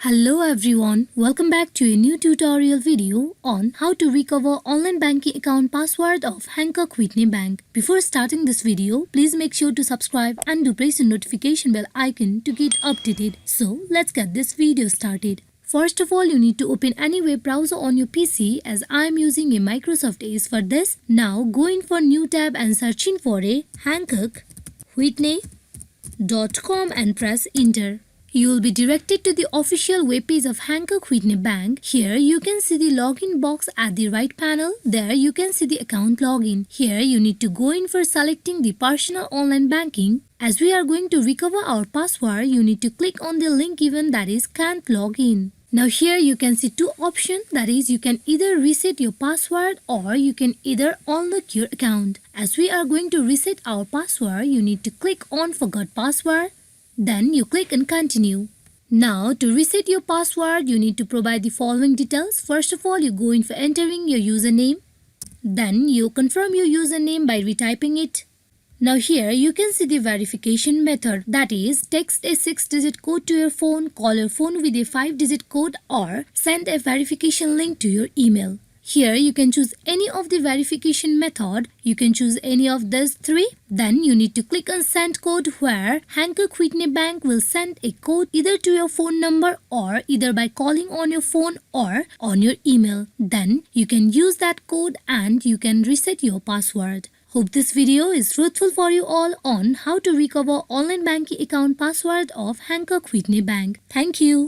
Hello everyone, welcome back to a new tutorial video on how to recover online banking account password of Hancock Whitney Bank. Before starting this video, please make sure to subscribe and do press the notification bell icon to get updated. So let's get this video started. First of all, you need to open any web browser on your PC as I am using a Microsoft Edge for this. Now go in for new tab and searching for a HancocokWhitney.com and press enter. You will be directed to the official webpage of Hancock Whitney Bank. Here you can see the login box at the right panel. There you can see the account login. Here you need to go in for selecting the personal online banking. As we are going to recover our password, you need to click on the link given, that is can't log in. Now here you can see two options, that is you can either reset your password or you can either unlock your account. As we are going to reset our password, you need to click on forgot password. Then you click on continue. Now to reset your password, you need to provide the following details. First of all, you go in for entering your username. Then you confirm your username by retyping it. Now here you can see the verification method, that is text a 6-digit code to your phone, call your phone with a 5-digit code or send a verification link to your email. Here you can choose any of the verification method. You can choose any of these three. Then you need to click on send code, where Hancock Whitney Bank will send a code either to your phone number or either by calling on your phone or on your email. Then you can use that code and you can reset your password. Hope this video is fruitful for you all on how to recover online banking account password of Hancock Whitney Bank. Thank you.